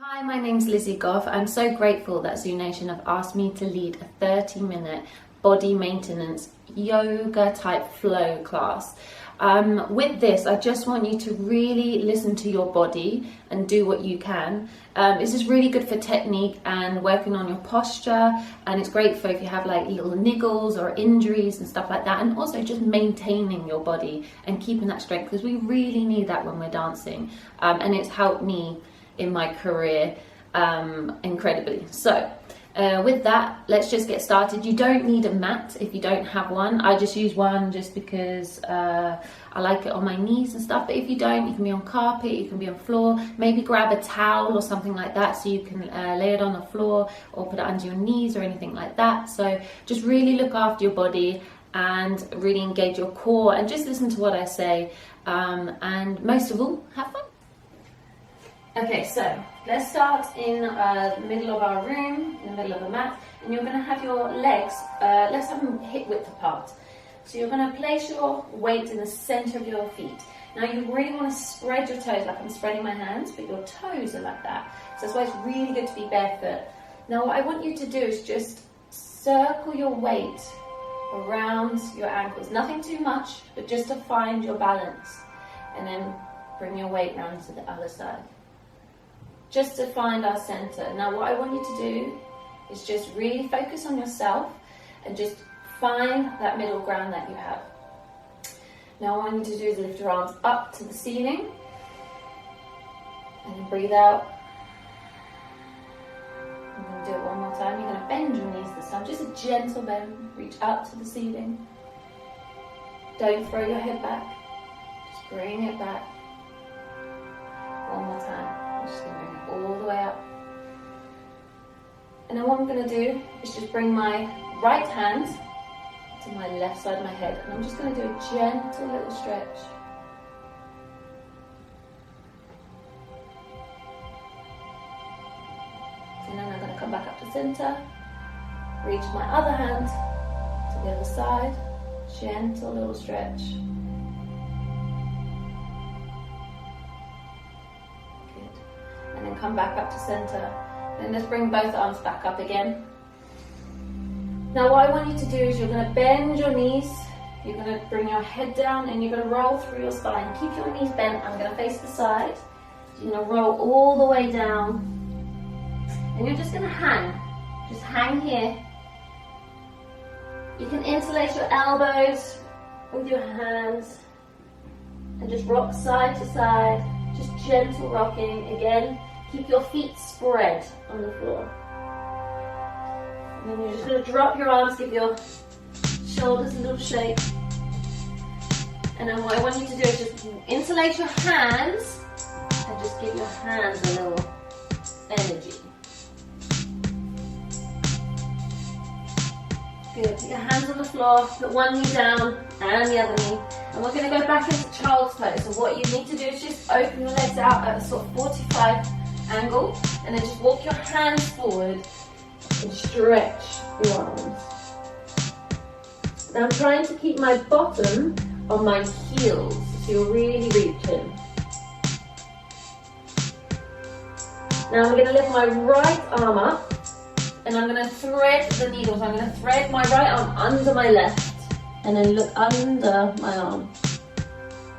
Hi, my name's Lizzie Gough. I'm so grateful that ZooNation have asked me to lead a 30-minute body maintenance yoga type flow class. With this, I just want you to really listen to your body and do what you can. This is really good for technique and working on your posture, and it's great for if you have like little niggles or injuries and stuff like that, and also just maintaining your body and keeping that strength, because we really need that when we're dancing, and it's helped me in my career incredibly. So with that, let's just get started. You don't need a mat if you don't have one. I just use one just because I like it on my knees and stuff, but if you don't, you can be on carpet, you can be on floor. Maybe grab a towel or something like that so you can lay it on the floor or put it under your knees or anything like that. So just really look after your body and really engage your core and just listen to what I say, and most of all, have fun. Okay, so let's start in the middle of our room, in the middle of the mat, and you're going to have your legs, let's have them hip width apart. So you're going to place your weight in the center of your feet. Now you really want to spread your toes, like I'm spreading my hands, but your toes are like that. So that's why it's really good to be barefoot. Now what I want you to do is just circle your weight around your ankles. Nothing too much, but just to find your balance. And then bring your weight round to the other side, just to find our center. Now what I want you to do is just really focus on yourself and just find that middle ground that you have. Now what I want you to do is lift your arms up to the ceiling and then breathe out. I'm going to do it one more time. You're going to bend your knees this time, just a gentle bend. Reach up to the ceiling. Don't throw your head back, just bring it back. One more time. I'm just going to bring it all the way up. And then what I'm going to do is just bring my right hand to my left side of my head, and I'm just going to do a gentle little stretch. And then I'm going to come back up to center, reach my other hand to the other side, gentle little stretch. And then come back up to center. And let's bring both arms back up again. Now what I want you to do is you're going to bend your knees, you're going to bring your head down, and you're going to roll through your spine. Keep your knees bent. I'm going to face the side. So you're going to roll all the way down, and you're just going to hang. Just hang here. You can interlace your elbows with your hands and just rock side to side. Just gentle rocking. Again, keep your feet spread on the floor. And then you're just going to drop your arms, give your shoulders a little shake. And then what I want you to do is just interlace your hands and just give your hands a little energy. Good. Put your hands on the floor, put one knee down and the other knee. And we're going to go back into child's pose. So what you need to do is just open your legs out at a sort of 45 angle, and then just walk your hands forward and stretch your arms. Now I'm trying to keep my bottom on my heels, so you're really reaching. Now I'm going to lift my right arm up, and I'm going to thread the needles. I'm going to thread my right arm under my left, and then look under my arm.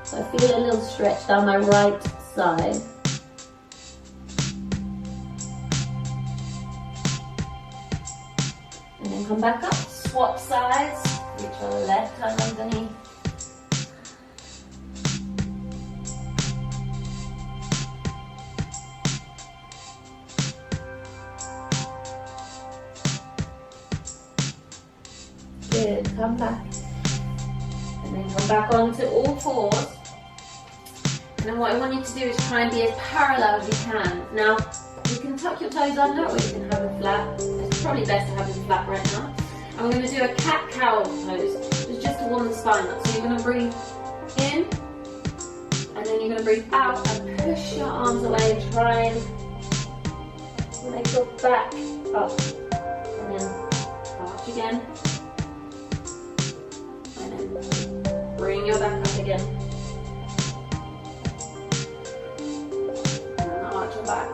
So I feel a little stretch down my right side. And then come back up, swap sides, reach your left hand underneath. Good, come back. And then come back onto all fours. And then what I want you to do is try and be as parallel as you can. Now, you can tuck your toes under, or you can have them flat. It's probably best to have them flat right now. I'm going to do a cat-cow pose. It's just to warm the spine up. So you're going to breathe in, and then you're going to breathe out and push your arms away. Try and make your back up. And then arch again. And then bring your back up again. And then arch your back.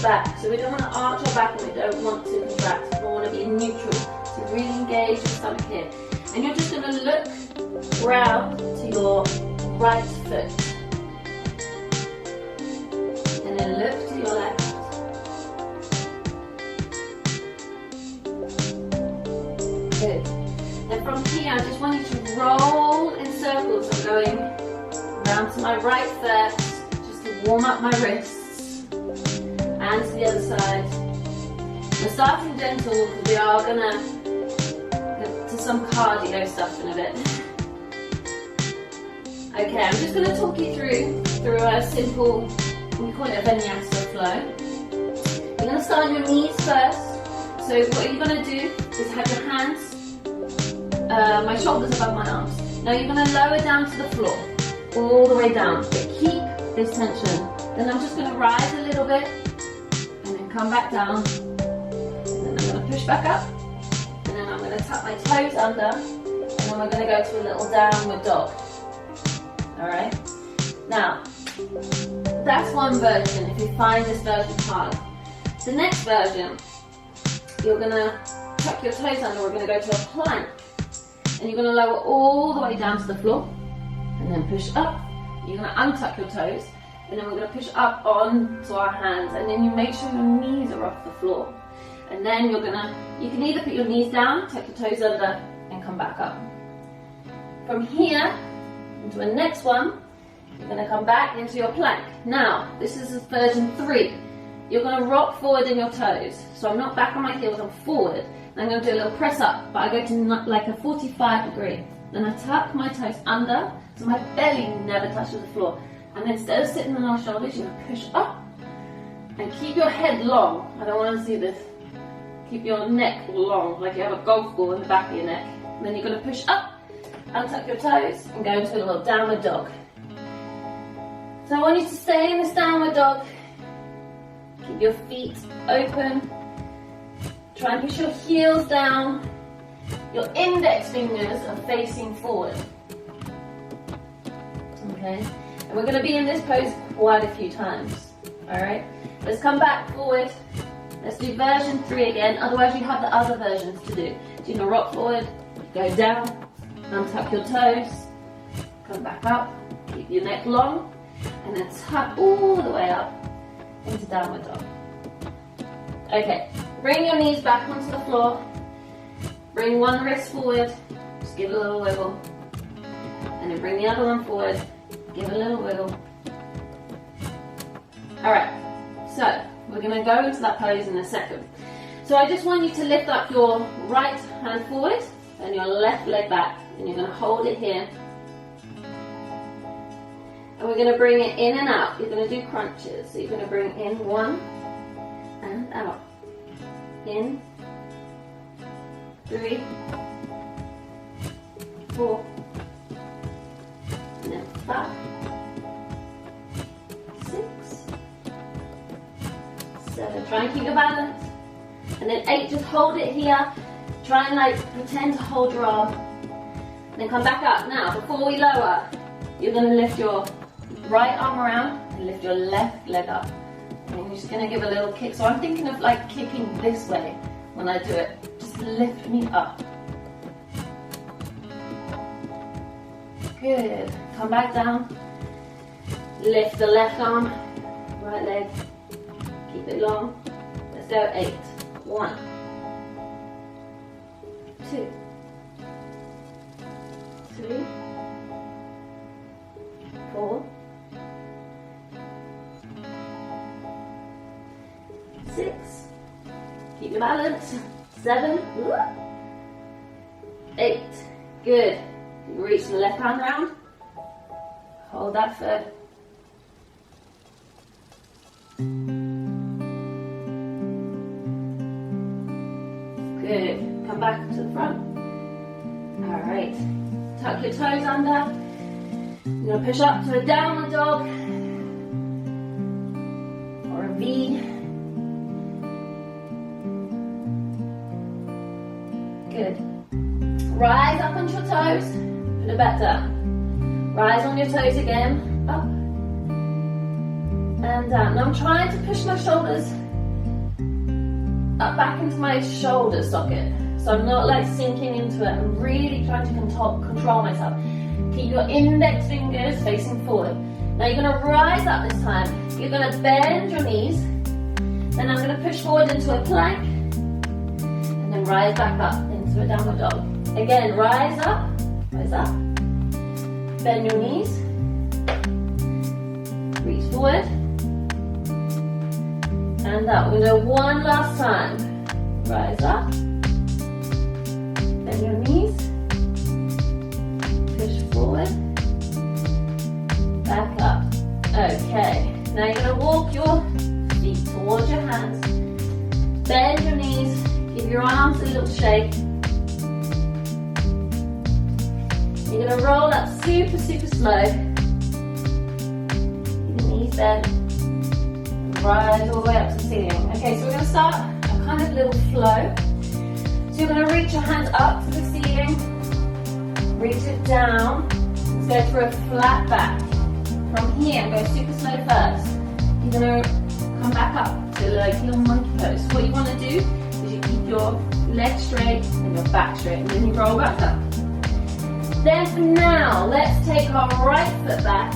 back. So we don't want to arch our back and we don't want to contract. We want to be neutral. So really engage your stomach here. And you're just going to look round to your right foot. And then look to your left. Good. And from here, I just want you to roll in circles. I'm going round to my right first, just to warm up my wrists. And to the other side. We're starting gentle because we are going to get to some cardio stuff in a bit. Okay, I'm just going to talk you through a simple, we call it a Venezuela Flow. You're going to start on your knees first. So what you're going to do is have your hands, my shoulders above my arms. Now you're going to lower down to the floor, all the way down, but keep this tension. Then I'm just going to rise a little bit, and then come back down, and then I'm going to push back up, and then I'm going to tuck my toes under, and then we're going to go to a little downward dog. Alright? Now, that's one version if you find this version hard. The next version, you're going to tuck your toes under, we're going to go to a plank. And you're going to lower all the way down to the floor. And then push up. You're going to untuck your toes. And then we're going to push up onto our hands. And then you make sure your knees are off the floor. And then you can either put your knees down, tuck your toes under, and come back up. From here, into the next one, you're going to come back into your plank. Now, this is version 3. You're going to rock forward in your toes. So I'm not back on my heels, I'm forward. And I'm going to do a little press up, but I go to like a 45 degree. Then I tuck my toes under, so my belly never touches the floor. And instead of sitting on our shoulders, you're going to push up. And keep your head long. I don't want to see this. Keep your neck long, like you have a golf ball in the back of your neck. And then you're going to push up, untuck your toes, and go into a little downward dog. So I want you to stay in this downward dog. Keep your feet open. Try and push your heels down. Your index fingers are facing forward. Okay? And we're going to be in this pose quite a few times. Alright? Let's come back forward. Let's do version 3 again. Otherwise you have the other versions to do. So you're going to rock forward, go down, untuck your toes, come back up, keep your neck long, and then tuck all the way up into downward dog. Okay, bring your knees back onto the floor. Bring one wrist forward, just give it a little wiggle. And then bring the other one forward, give it a little wiggle. Alright, so we're going to go into that pose in a second. So I just want you to lift up your right hand forward and your left leg back. And you're going to hold it here. And we're going to bring it in and out. You're going to do crunches. So you're going to bring in one and out. In, 3, 4, and then 5, 6, 7. Try and keep your balance. And then 8, just hold it here. Try and pretend to hold your arm. Then come back up. Now, before we lower, you're going to lift your right arm around and lift your left leg up. And you're just going to give a little kick. So I'm thinking of kicking this way when I do it. Just lift me up. Good. Come back down. Lift the left arm, right leg. Keep it long. Let's go 8. 1, 2, 3, 4, 6. Keep your balance. 7, 8. Good. Reach the left hand round. Hold that foot. Good. Come back to the front. Alright. Tuck your toes under. You're going to push up to a downward dog. Or a V. Good. Rise up onto your toes. Put it back down. Rise on your toes again. Up. And down. Now I'm trying to push my shoulders up back into my shoulder socket. So I'm not like sinking into it. I'm really trying to control myself. Keep your index fingers facing forward. Now you're going to rise up this time. You're going to bend your knees. Then I'm going to push forward into a plank. And then rise back up into a downward dog. Again, rise up. Bend your knees. Reach forward. And up. We'll do one last time. Rise up. Bend your knees. Push forward. Back up. Okay. Now you're going to walk your feet towards your hands. Bend your knees. Give your arms a little shake. You're going to roll up super, super slow. Keep your knees bent. Rise all the way up to the ceiling. Okay, so we're going to start a kind of little flow. So you're going to reach your hands up to the ceiling. Reach it down. Let's go through a flat back. From here, I'm going super slow first. You're going to come back up to like your monkey pose. What you want to do is you keep your legs straight and your back straight, and then you roll back up. Then for now, let's take our right foot back.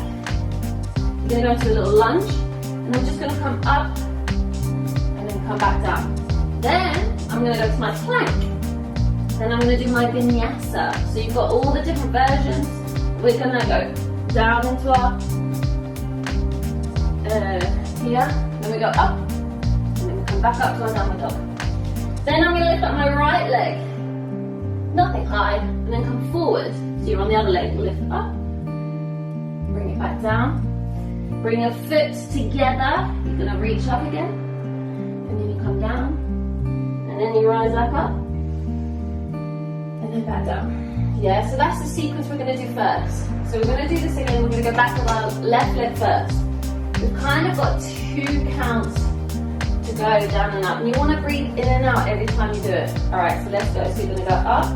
You're going to go to a little lunge, and I'm just going to come up and then come back down. Then I'm going to go to my plank. Then I'm going to do my vinyasa. So you've got all the different versions. We're going to go down into our here, then we go up, and then we come back up to our downward dog. Then I'm going to lift up my right leg, nothing high, and then come forward. So you're on the other leg, lift it up, bring it back down, bring your foot together, you're going to reach up again, and then you come down, and then you rise back up, and then back down. Yeah, so that's the sequence we're going to do first. So we're going to do this again, we're going to go back with our left leg first. We've kind of got 2 counts to go down and up. And you want to breathe in and out every time you do it. Alright, so let's go. So you're going to go up,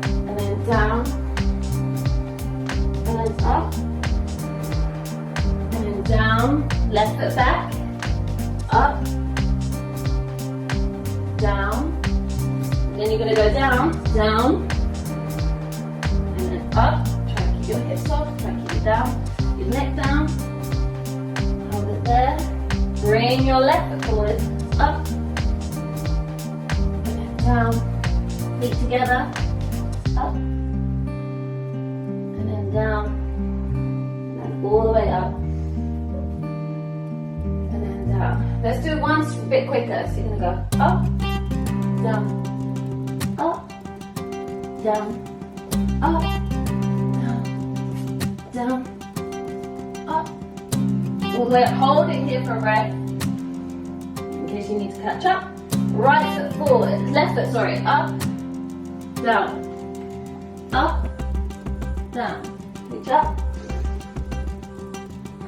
and then down, and then up, and then down, left foot back, up, down, and then you're going to go down, down, and then up. Try and keep your hips soft, try and keep it down, your neck down. There. Bring your left foot forward, up, and then down, feet together, up, and then down, and then all the way up, and then down. Let's do it one bit quicker. So you're going to go up, down, up, down, up, down, up. All the way up. Hold it here for a breath, in case you need to catch up. Right foot forward, left foot, sorry, up, down, reach up,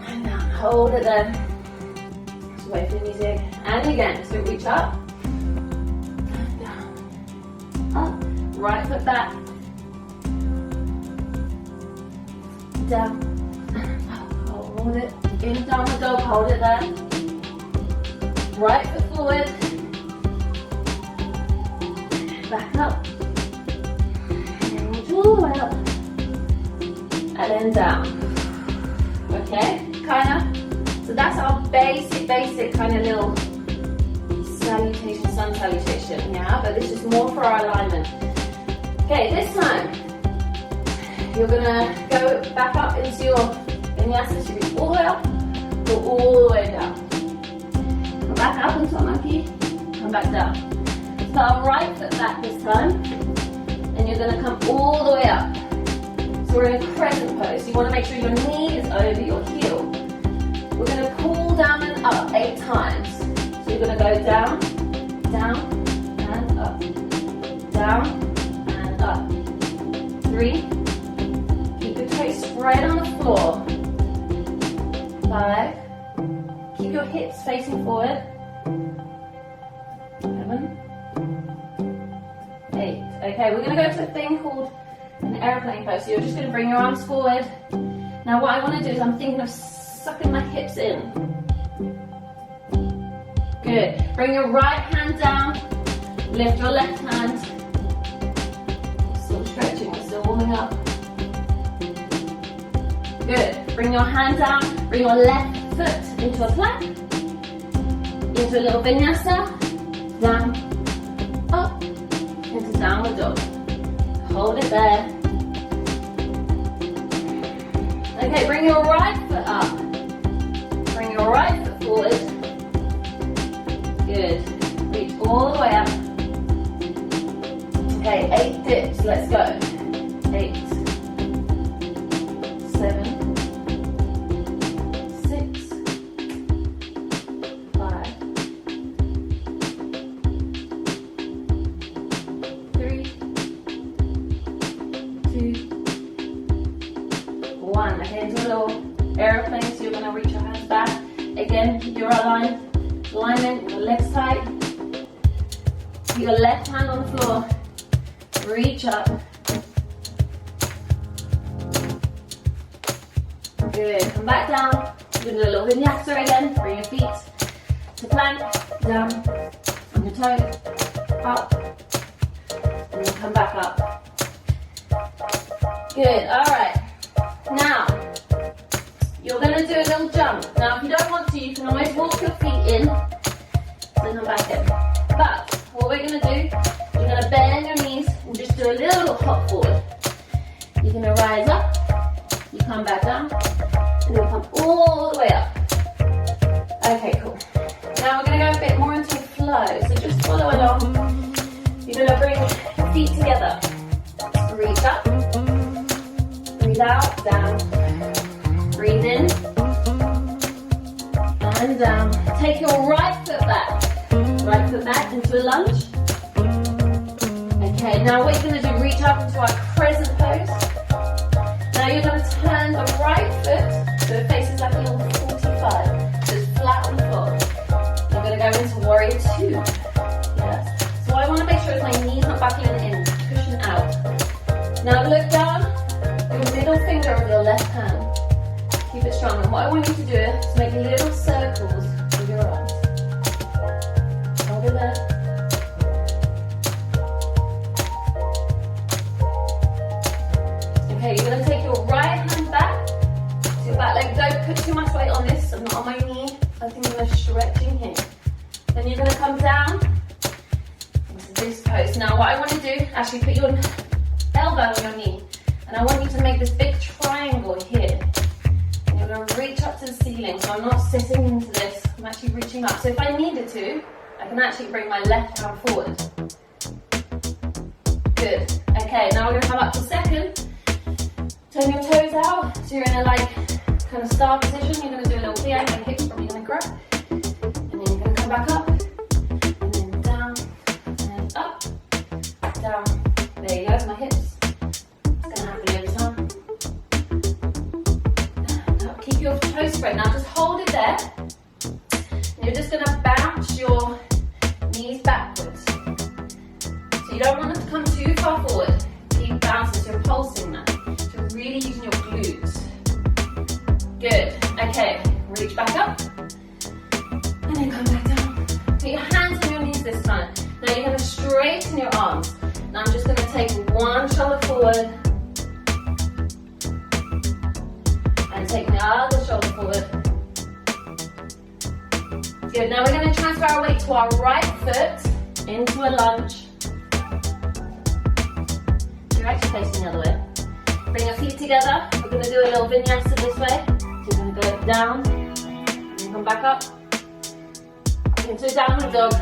and down. Hold it there. Just wait for the music. And again, so reach up, down, up, right foot back, down, up. Hold it. In downward dog, hold it there. Right foot forward. Back up. And reach all the way up. And then down. Okay? Kinda. So that's our basic kind of little salutation, sun salutation. Yeah? But this is more for our alignment. Okay, this time you're gonna go back up into your vinyasa. So you reach all the way up. Go all the way down. Come back up into a monkey. Come back down. Start right foot back this time. And you're going to come all the way up. So we're in a crescent pose. You want to make sure your knee is over your heel. We're going to pull down and up 8 times. So you're going to go down, down, and up. Down, and up. 3. Keep your toes spread on the floor. 5. Keep your hips facing forward. 7. 8. Okay, we're going to go to a thing called an airplane pose. So you're just going to bring your arms forward. Now what I want to do is I'm thinking of sucking my hips in. Going Good. Bring your right hand down. Lift your left hand. Still stretching, we're still warming up. Good. Bring your hand down. Bring your left foot into a plank. Into a little vinyasa. Down. Up. Into downward dog. Hold it there. Okay, bring your right foot up. Bring your right foot forward. Good. Reach all the way up. Okay, 8 dips. Let's go. 8, 7, 6, 5, 3, 2, 1. Okay, into a little aeroplane, so you're going to reach your hands back. Again, keep your alignment, your legs tight. Keep your left hand on the floor. Reach up. Good. Come back down. You're going to do a little vinyasa again. Bring your feet to plank. Down. On your toes. Up. And then come back up. Good. Alright. Now, you're going to do a little jump. Now, if you don't want to, you can always walk your feet in. Then come back in. But, what we're going to do, you're going to bend your knees and just do a little hop forward. You're going to rise up. You come back down. And you'll come all the way up. Okay, cool. Now we're going to go a bit more into flow. So just follow along. You're going to bring your feet together. Reach up. Breathe out, down. Breathe in. And down. Take your right foot back. Right foot back into a lunge. Okay, now what you're going to do, reach up into our crescent pose. Now you're going to turn the right foot so it faces like a little 45. So it's flat on the floor. You're going to go into warrior 2. Yes. So I want to make sure my knees not buckling in, cushion out. Now look down, your middle finger of your left hand. Keep it strong. And what I want you to do is make little circles with your arms. Hold it there. Okay, you're going to take your right hand back to your back leg. Don't put too much weight on this. I'm not on my knee. I think I'm going to stretch in here. Then you're going to come down into this pose. Now what I want to do, actually put your elbow on your knee. And I want you to make this big triangle here. And you're going to reach up to the ceiling. So I'm not sitting into this. I'm actually reaching up. So if I needed to, I can actually bring my left hand forward. Good. Okay, now we're going to come up to second. Turn your toes out, so you're in a kind of star position. You're going to do a little VA, your hips probably going to crack. And then you're going to come back up, and then down, and up, down. There you go, my hips. It's going to happen every time. Now, keep your toes spread. Now just hold it there. And you're just going to bounce your knees backwards. So you don't want them to come too far forward. Keep bouncing, so you're pulsing that. Really using your glutes. Good. Okay, reach back up. And then come back down. Put your hands on your knees this time. Now you're going to straighten your arms. Now I'm just going to take one shoulder forward. And take the other shoulder forward. Good. Now we're going to transfer our weight to our right foot into a lunge. You're actually facing the other way. Bring your feet together. We're going to do a little vinyasa this way. So you're going to go down and then come back up into a downward dog.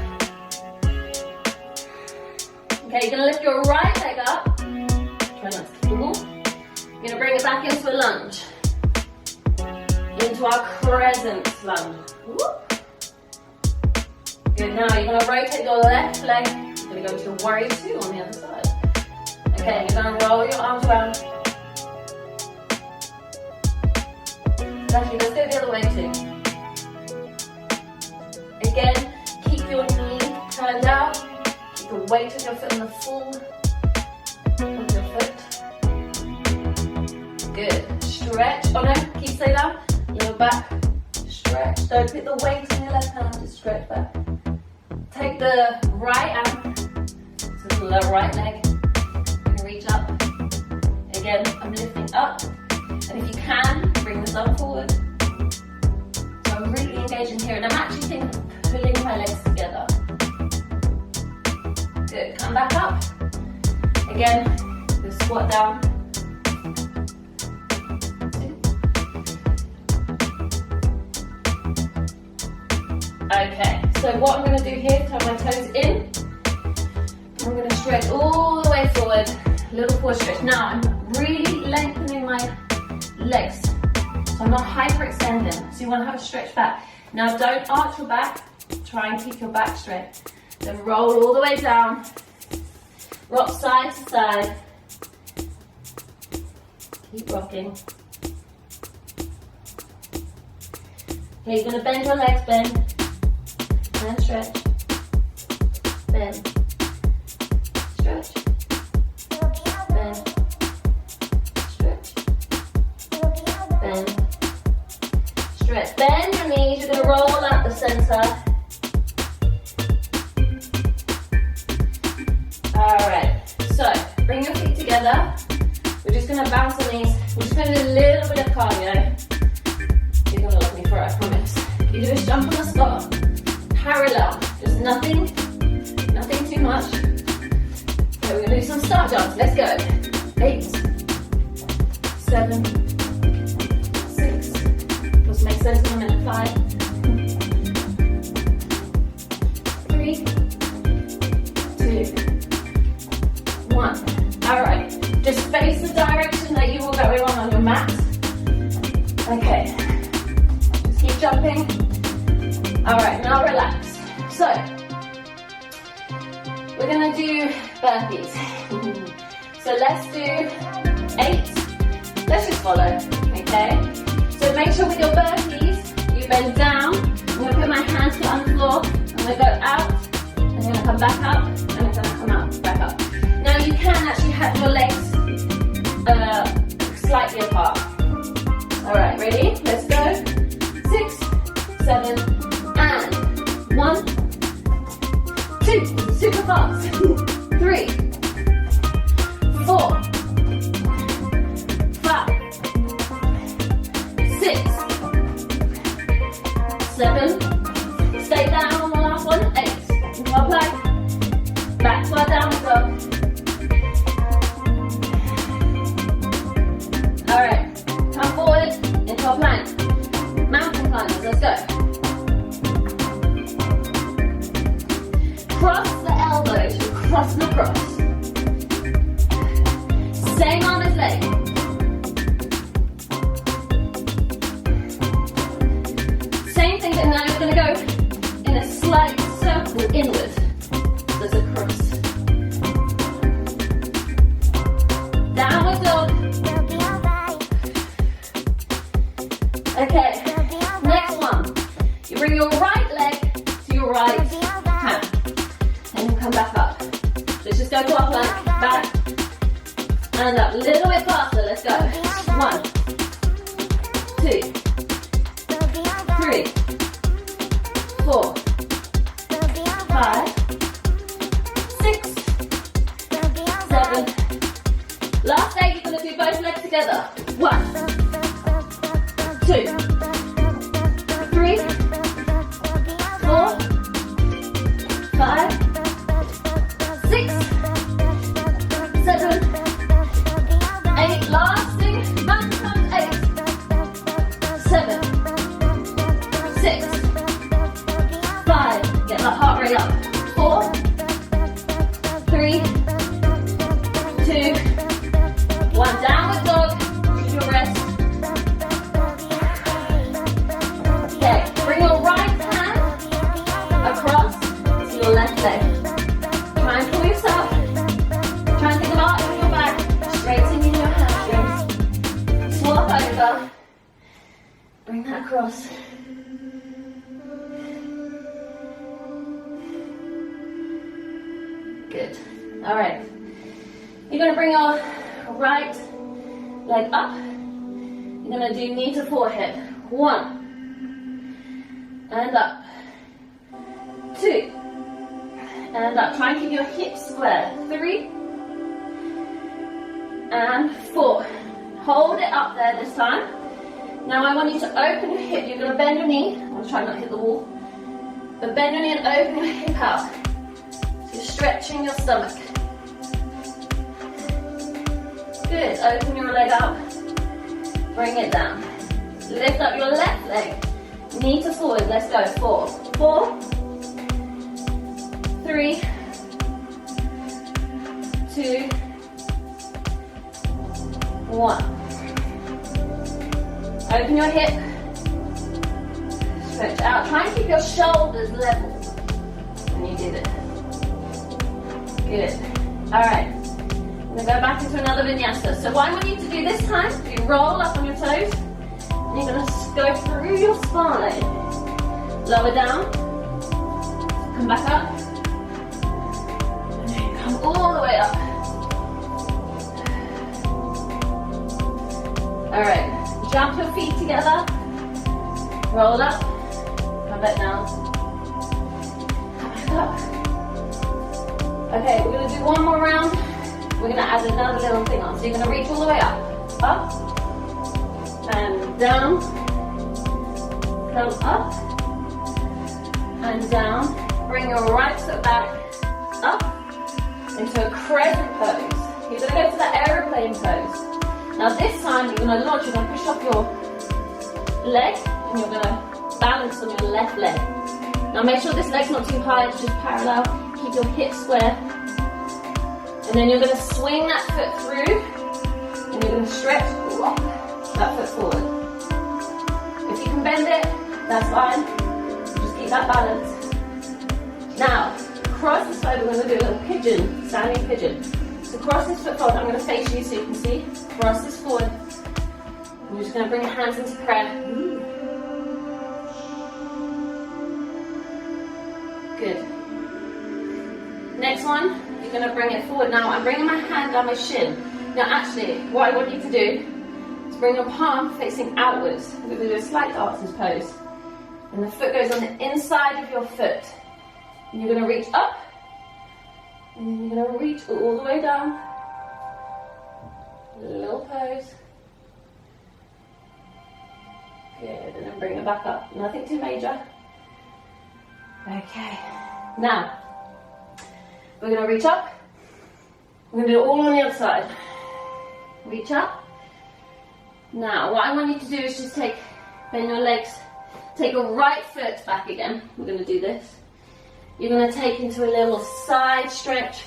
Okay, you're going to lift your right leg up. Try not to kick the wall. You're going to bring it back into a lunge. Into our crescent lunge. Whoop. Good, now you're going to rotate your left leg. You're going to go to warrior 2 on the other side. Okay, you're going to roll your arms around. Actually, let's go the other way too. Again, keep your knee turned out. Keep the weight of your foot on the full of your foot. Good. Stretch. Oh no, keep stay down. Lower back. Stretch. Don't put the weight on your left hand. Just stretch back. take the right arm, so the right leg, and reach up. Again, I'm lifting up, and if you can, bring the thumb forward. So I'm really engaging here, and I'm actually pulling my legs together. Good, come back up. Again, the squat down. Okay, so what I'm going to do here, turn my toes in. I'm going to stretch all the way forward, little forward stretch. Now I'm really lengthening my legs, so I'm not hyperextending. So you want to have a stretch back. Now don't arch your back, try and keep your back straight. Then roll all the way down, rock side to side. Keep rocking. Okay, you're going to bend your legs, bend. And stretch, bend, stretch, bend, stretch, bend, stretch. Bend your knees, you're going to roll out the center. Alright, so bring your feet together. We're just going to bounce on these. We're just going to do a little bit of cardio. You're going to love me for it, I promise. You just jump on the spot. Parallel, just nothing too much. Okay, we're going to do some start jumps. Let's go. 8, 7, 6. Just make sense in a minute. 5, 3, 2, 1. All right. Just face the direction that you were going on your mat. Okay. Just keep jumping. All right, now relax. So, we're gonna do burpees. So let's do 8. Let's just follow, okay? So make sure with your burpees, you bend down. I'm gonna put my hands flat on the floor. I'm gonna go out, I'm gonna come back up, and I'm gonna come out, back up. Now you can actually have your legs slightly apart. All right, ready? Let's go. 6, 7, and 1, 2, super fast. 3, 4, 5, 6, 7. Stay down on the last one. 8. Into our plank. Back to our downward dog. All right. Come forward into our plank. Mountain climbers. Let's go. Cross the elbows, cross and across. Same arm as leg. Same thing, but now you're going to go in a slight circle inward. There's a cross. Downward dog. Okay, next one. You bring your right leg to your right hand. And then come back up. Let's just go to our plank, back, and up. A little bit faster, let's go. 1, 2, 3, 4, 5, 6, 7. Last leg, you're going to do both legs together. 1, 2, 3, 4, 5, 6, 7, 8. Last thing, mountain climb. 8, 7, 6, 5. Get that heart rate up. 4, 3, 2, 1. Downward dog. Use your rest. Okay, bring your right hand across to your left leg. Try and pull yourself. Try and think of arching your back, straightening your hamstrings. Swap over. Bring that across. Good. All right. You're going to bring your right leg up. You're going to do knee to forehead. 1. And up. 2. And up. Try and keep your hips square. 3 and 4. Hold it up there this time. Now I want you to open your hip. You're going to bend your knee. I'm going to try not to hit the wall. But bend your knee and open your hip out. So you're stretching your stomach. Good. Open your leg out. Bring it down. Lift up your left leg. Knee to forward. Let's go. 4. 4. 3. 2. 1. Open your hip. Stretch out. Try and keep your shoulders level when you do this. Good. Alright. I'm going to go back into another vinyasa. So what I want you to do this time, you roll up on your toes. And you're going to go through your spine. Lower down. Come back up. And then come all the way up. Alright. Jump your feet together. Roll up. Come back down. Come back up. Okay, we're going to do one more round. We're going to add another little thing on. So you're going to reach all the way up. Up. And down. Come up. And down. Bring your right foot back. Up. Into a crescent pose. You're going to go to that aeroplane pose. Now this time you're going to launch. You're going to push up your leg. And you're going to balance on your left leg. Now make sure this leg's not too high. It's just parallel. Keep your hips square. And then you're going to swing that foot through, and you're going to stretch that foot forward. If you can bend it, that's fine. Just keep that balance. Now, cross this side, we're going to do a little pigeon, standing pigeon. So cross this foot forward. I'm going to face you so you can see. Cross this forward. And you're just going to bring your hands into prayer. Good. Next one. You're going to bring it forward. Now I'm bringing my hand down my shin. Now actually, what I want you to do is bring your palm facing outwards. We're going to do a slight dancing pose. And the foot goes on the inside of your foot. And you're going to reach up. And then you're going to reach all the way down. Little pose. Good. And then bring it back up. Nothing too major. Okay. Now, we're going to reach up. We're going to do it all on the other side. Reach up. Now, what I want you to do is just bend your legs. Take your right foot back again. We're going to do this. You're going to take into a little side stretch.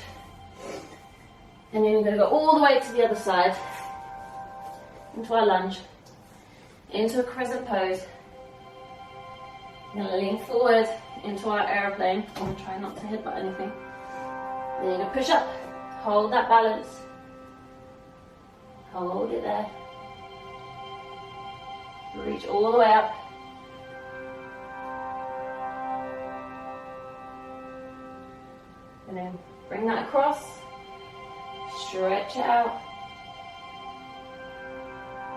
And then you're going to go all the way to the other side. Into our lunge. Into a crescent pose. You're going to lean forward into our aeroplane. I'm going to try not to headbutt anything. Then you're going to push up, hold that balance, hold it there, reach all the way up, and then bring that across, stretch it out,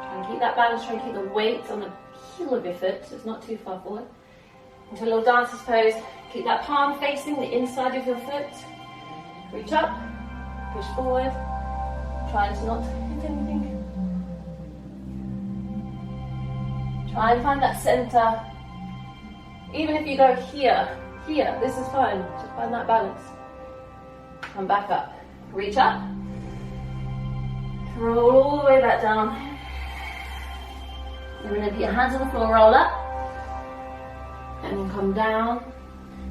try and keep that balance, try and keep the weight on the heel of your foot so it's not too far forward, into a little dancer's pose, keep that palm facing the inside of your foot. Reach up, push forward, try to not hit anything. Try and find that center. Even if you go here, this is fine. Just find that balance. Come back up. Reach up. Roll all the way back down. You're going to put your hands on the floor, roll up. And then come down.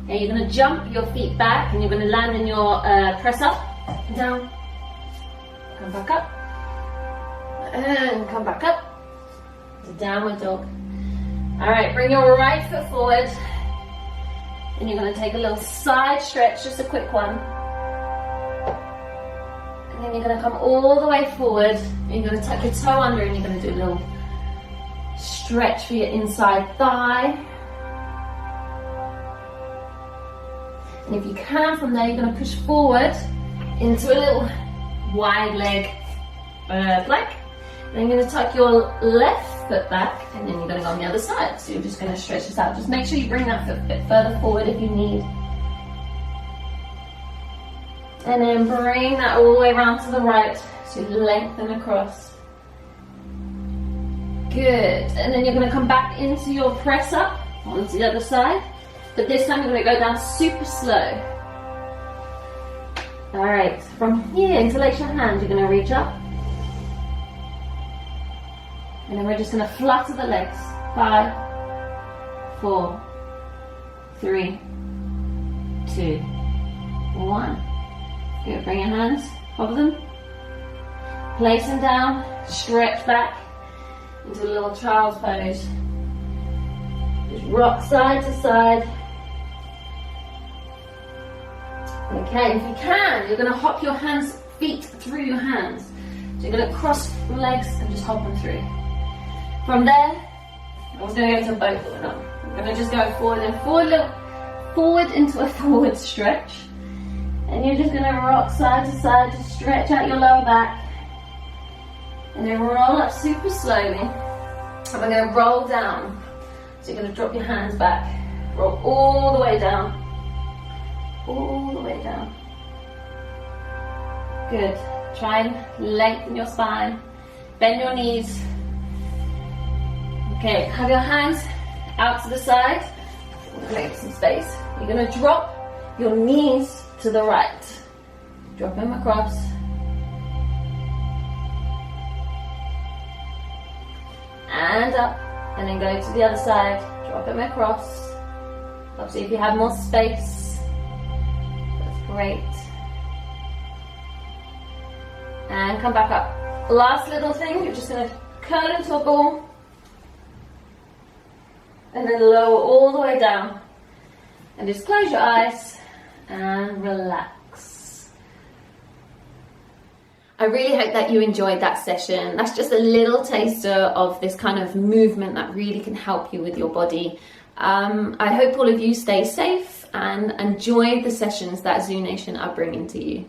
And you're going to jump your feet back and you're going to land in your press up, down, come back up, and come back up. It's a downward dog. Alright, bring your right foot forward and you're going to take a little side stretch, just a quick one. And then you're going to come all the way forward and you're going to tuck your toe under and you're going to do a little stretch for your inside thigh. And if you can, from there, you're going to push forward into a little wide leg plank. Then you're going to tuck your left foot back, and then you're going to go on the other side. So you're just going to stretch this out. Just make sure you bring that foot a bit further forward if you need. And then bring that all the way around to the right. So lengthen across. Good. And then you're going to come back into your press up onto the other side. But this time you're going to go down super slow. Alright, from here, interlace your hands, you're going to reach up. And then we're just going to flutter the legs. 5, 4, 3, 2, 1. Good, bring your hands, hover them. Place them down, stretch back into a little child's pose. Just rock side to side. Okay, if you can, you're going to hop your feet through your hands. So you're going to cross your legs and just hop them through. From there, I was going to go to both of them. I'm going to just go forward and forward into a forward stretch. And you're just going to rock side to side to stretch out your lower back. And then roll up super slowly. And we're going to roll down. So you're going to drop your hands back. Roll all the way down. All the way down. Good. Try and lengthen your spine. Bend your knees. Okay, have your hands out to the side. Make some space. You're going to drop your knees to the right. Drop them across. And up. And then go to the other side. Drop them across. Obviously, if you have more space, that's great. And come back up. Last little thing, you're just going to curl into a ball. And then lower all the way down. And just close your eyes and relax. I really hope that you enjoyed that session. That's just a little taster of this kind of movement that really can help you with your body. I hope all of you stay safe and enjoy the sessions that ZooNation are bringing to you.